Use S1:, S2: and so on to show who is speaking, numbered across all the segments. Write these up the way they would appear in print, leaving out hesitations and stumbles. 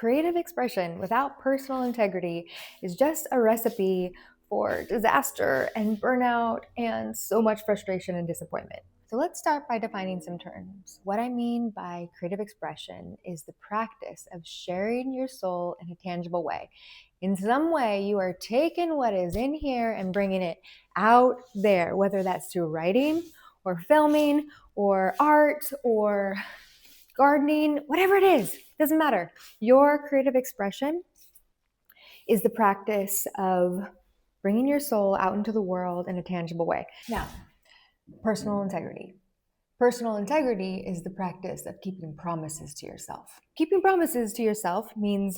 S1: creative expression without personal integrity is just a recipe for disaster and burnout and so much frustration and disappointment. So let's start by defining some terms. What I mean by creative expression is the practice of sharing your soul in a tangible way. In some way, you are taking what is in here and bringing it out there, whether that's through writing or filming or art or gardening, whatever it is, doesn't matter. Your creative expression is the practice of bringing your soul out into the world in a tangible way. Now, personal integrity. Personal integrity is the practice of keeping promises to yourself. Keeping promises to yourself means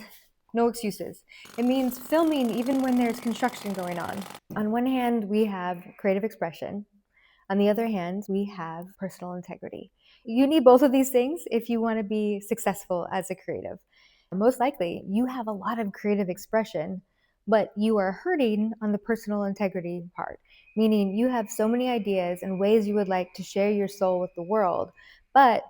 S1: no excuses. It means filming even when there's construction going on. On one hand, we have creative expression. On the other hand, we have personal integrity. You need both of these things if you want to be successful as a creative. Most likely, you have a lot of creative expression, but you are hurting on the personal integrity part, meaning you have so many ideas and ways you would like to share your soul with the world, but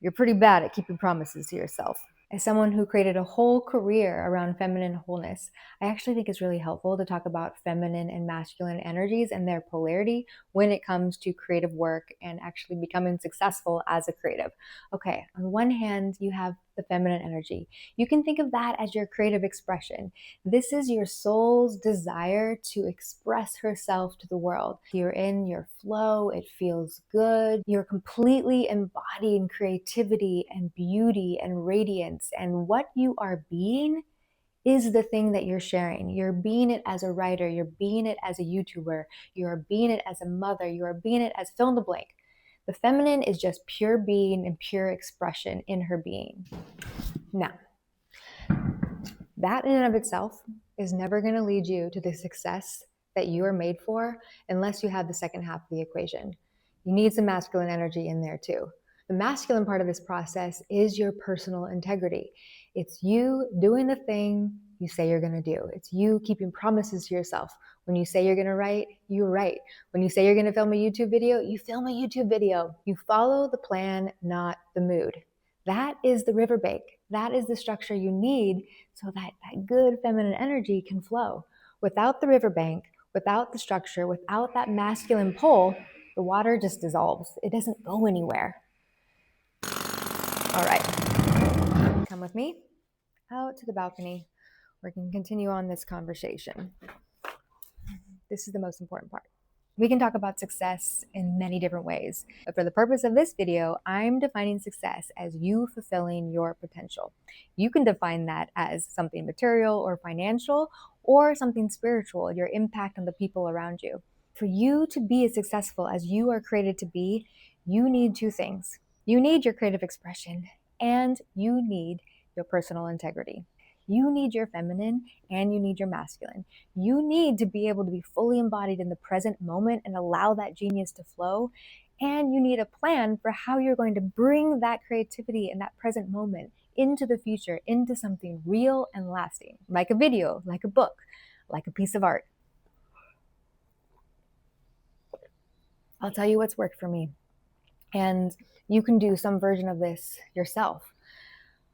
S1: you're pretty bad at keeping promises to yourself. As someone who created a whole career around feminine wholeness, I actually think it's really helpful to talk about feminine and masculine energies and their polarity when it comes to creative work and actually becoming successful as a creative. Okay, on one hand, you have the feminine energy. You can think of that as your creative expression. This is your soul's desire to express herself to the world. You're in your flow, it feels good. You're completely embodying creativity and beauty and radiance. And what you are being is the thing that you're sharing. You're being it as a writer, you're being it as a YouTuber, you're being it as a mother, you're being it as fill in the blank. The feminine is just pure being and pure expression in her being. Now, that in and of itself is never going to lead you to the success that you are made for unless you have the second half of the equation. You need some masculine energy in there too. The masculine part of this process is your personal integrity. It's you doing the thing you say you're going to do. It's you keeping promises to yourself. When you say you're going to write, you write. When you say you're going to film a YouTube video, you film a YouTube video. You follow the plan, not the mood. That is the riverbank. That is the structure you need so that good feminine energy can flow. Without the riverbank, without the structure, without that masculine pull, the water just dissolves. It doesn't go anywhere. All right, come with me out to the balcony. We can continue on this conversation. This is the most important part. We can talk about success in many different ways, but for the purpose of this video, I'm defining success as you fulfilling your potential. You can define that as something material or financial, or something spiritual, your impact on the people around you. For you to be as successful as you are created to be, you need two things. You need your creative expression, and you need your personal integrity. You need your feminine and you need your masculine. You need to be able to be fully embodied in the present moment and allow that genius to flow. And you need a plan for how you're going to bring that creativity and that present moment into the future, into something real and lasting, like a video, like a book, like a piece of art. I'll tell you what's worked for me. And you can do some version of this yourself.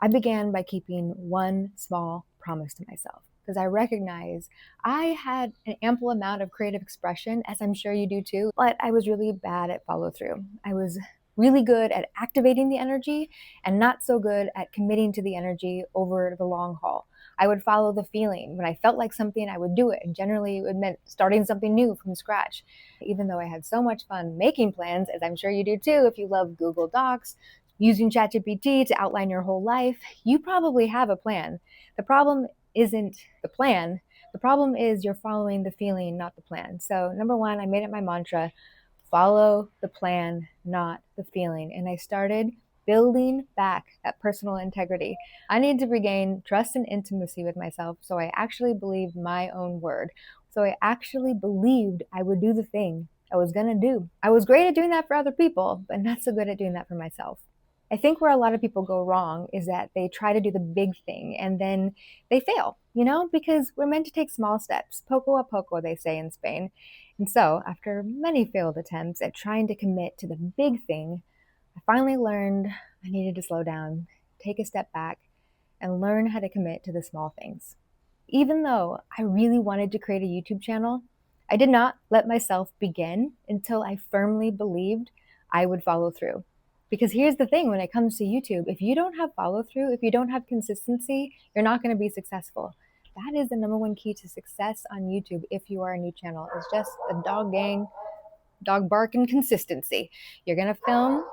S1: I began by keeping one small promise to myself because I recognize I had an ample amount of creative expression, as I'm sure you do too, but I was really bad at follow through. I was really good at activating the energy and not so good at committing to the energy over the long haul. I would follow the feeling. When I felt like something, I would do it. And generally it meant starting something new from scratch. Even though I had so much fun making plans, as I'm sure you do too, if you love Google Docs, using ChatGPT to outline your whole life, you probably have a plan. The problem isn't the plan. The problem is you're following the feeling, not the plan. So number one, I made it my mantra, follow the plan, not the feeling. And I started building back that personal integrity. I need to regain trust and intimacy with myself so I actually believed my own word. So I actually believed I would do the thing I was going to do. I was great at doing that for other people, but not so good at doing that for myself. I think where a lot of people go wrong is that they try to do the big thing and then they fail, because we're meant to take small steps. Poco a poco, they say in Spain. And so after many failed attempts at trying to commit to the big thing, I finally learned I needed to slow down, take a step back, and learn how to commit to the small things. Even though I really wanted to create a YouTube channel, I did not let myself begin until I firmly believed I would follow through. Because here's the thing when it comes to YouTube, if you don't have follow through, if you don't have consistency, you're not going to be successful. That is the number one key to success on YouTube if you are a new channel. It's just a dog bark and consistency. You're going to film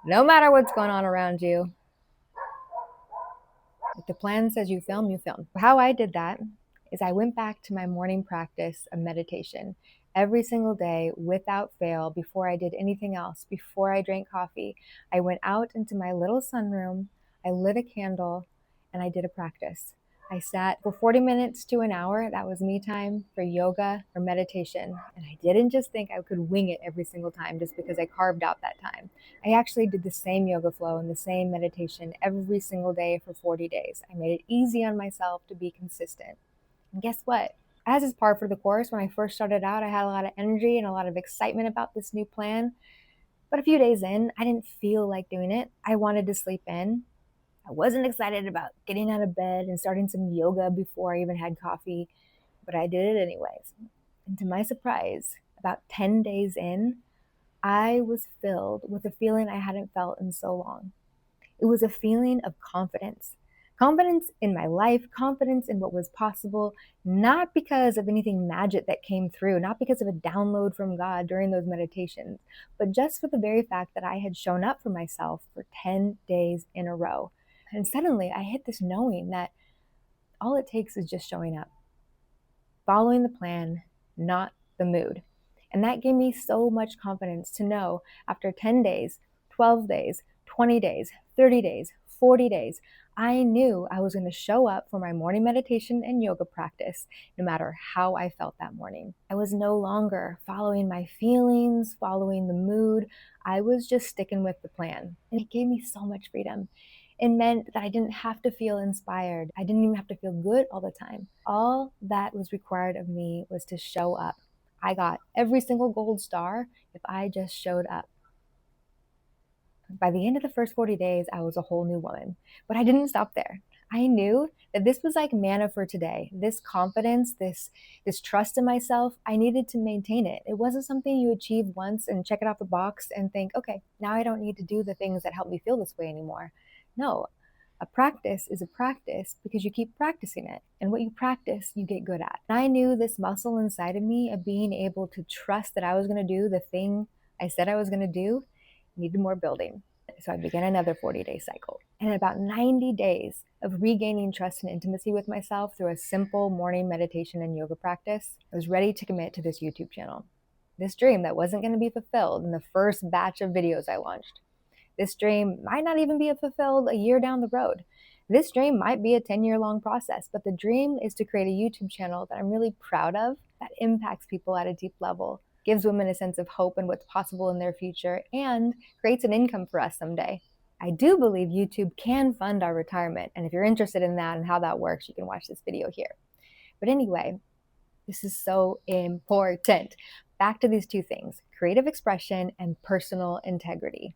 S1: no matter what's going on around you. If the plan says you film, you film. How I did that is I went back to my morning practice of meditation every single day without fail before I did anything else, before I drank coffee. I went out into my little sunroom, I lit a candle, and I did a practice. I sat for 40 minutes to an hour. That was me time for yoga or meditation. And I didn't just think I could wing it every single time just because I carved out that time. I actually did the same yoga flow and the same meditation every single day for 40 days. I made it easy on myself to be consistent. And guess what? As is par for the course, when I first started out, I had a lot of energy and a lot of excitement about this new plan. But a few days in, I didn't feel like doing it. I wanted to sleep in. I wasn't excited about getting out of bed and starting some yoga before I even had coffee, but I did it anyways. And to my surprise, about 10 days in, I was filled with a feeling I hadn't felt in so long. It was a feeling of confidence. Confidence in my life, confidence in what was possible, not because of anything magic that came through, not because of a download from God during those meditations, but just for the very fact that I had shown up for myself for 10 days in a row. And suddenly I hit this knowing that all it takes is just showing up, following the plan, not the mood. And that gave me so much confidence to know after 10 days, 12 days, 20 days, 30 days, 40 days, I knew I was going to show up for my morning meditation and yoga practice, no matter how I felt that morning. I was no longer following my feelings, following the mood. I was just sticking with the plan. And it gave me so much freedom. It meant that I didn't have to feel inspired. I didn't even have to feel good all the time. All that was required of me was to show up. I got every single gold star if I just showed up. By the end of the first 40 days, I was a whole new woman. But I didn't stop there. I knew that this was like manna for today. This confidence, this trust in myself, I needed to maintain it. It wasn't something you achieve once and check it off the box and think, okay, now I don't need to do the things that help me feel this way anymore. No, a practice is a practice because you keep practicing it. And what you practice, you get good at. And I knew this muscle inside of me of being able to trust that I was going to do the thing I said I was going to do needed more building. So I began another 40-day cycle. And in about 90 days of regaining trust and intimacy with myself through a simple morning meditation and yoga practice, I was ready to commit to this YouTube channel. This dream that wasn't going to be fulfilled in the first batch of videos I launched. This dream might not even be fulfilled a year down the road. This dream might be a 10-year-long process, but the dream is to create a YouTube channel that I'm really proud of, that impacts people at a deep level, gives women a sense of hope and what's possible in their future, and creates an income for us someday. I do believe YouTube can fund our retirement, and if you're interested in that and how that works, you can watch this video here. But anyway, this is so important. Back to these two things, creative expression and personal integrity.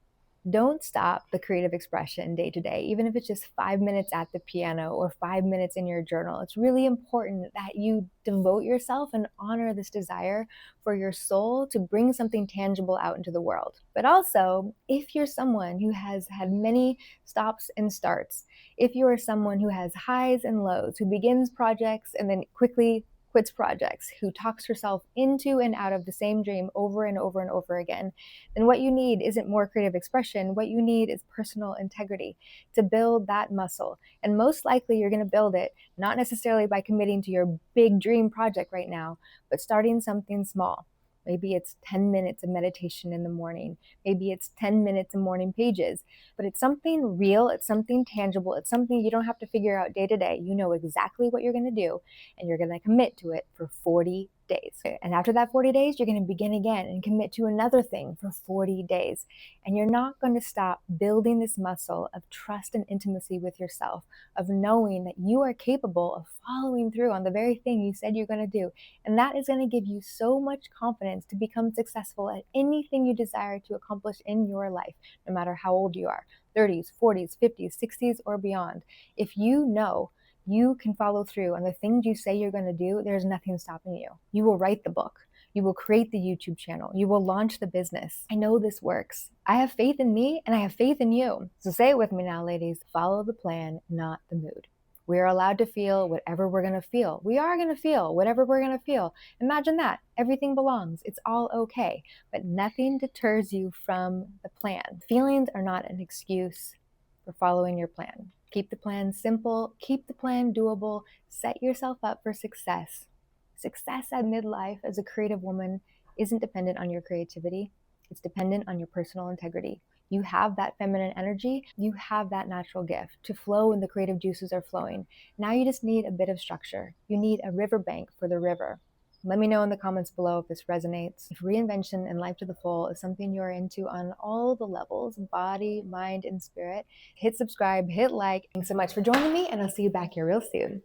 S1: Don't stop the creative expression day to day, even if it's just 5 minutes at the piano or 5 minutes in your journal. It's really important that you devote yourself and honor this desire for your soul to bring something tangible out into the world. But also, if you're someone who has had many stops and starts, if you are someone who has highs and lows, who begins projects and then quickly quits projects, who talks herself into and out of the same dream over and over and over again, then what you need isn't more creative expression. What you need is personal integrity to build that muscle. And most likely you're going to build it, not necessarily by committing to your big dream project right now, but starting something small. Maybe it's 10 minutes of meditation in the morning. Maybe it's 10 minutes of morning pages. But it's something real. It's something tangible. It's something you don't have to figure out day to day. You know exactly what you're going to do, and you're going to commit to it for 40 days. And after that 40 days, you're going to begin again and commit to another thing for 40 days. And you're not going to stop building this muscle of trust and intimacy with yourself, of knowing that you are capable of following through on the very thing you said you're going to do. And that is going to give you so much confidence to become successful at anything you desire to accomplish in your life, no matter how old you are, 30s, 40s, 50s, 60s, or beyond. If you know you can follow through on the things you say you're going to do, there's nothing stopping you. You will write the book. You will create the YouTube channel. You will launch the business. I know this works. I have faith in me and I have faith in you. So say it with me now, ladies. Follow the plan, not the mood. We are allowed to feel whatever we're going to feel. We are going to feel whatever we're going to feel. Imagine that. Everything belongs. It's all okay. But nothing deters you from the plan. Feelings are not an excuse for following your plan. Keep the plan simple. Keep the plan doable. Set yourself up for success. Success at midlife as a creative woman isn't dependent on your creativity. It's dependent on your personal integrity. You have that feminine energy. You have that natural gift to flow when the creative juices are flowing. Now you just need a bit of structure. You need a riverbank for the river. Let me know in the comments below if this resonates. If reinvention and life to the full is something you're into on all the levels, body, mind, and spirit, hit subscribe, hit like. Thanks so much for joining me, and I'll see you back here real soon.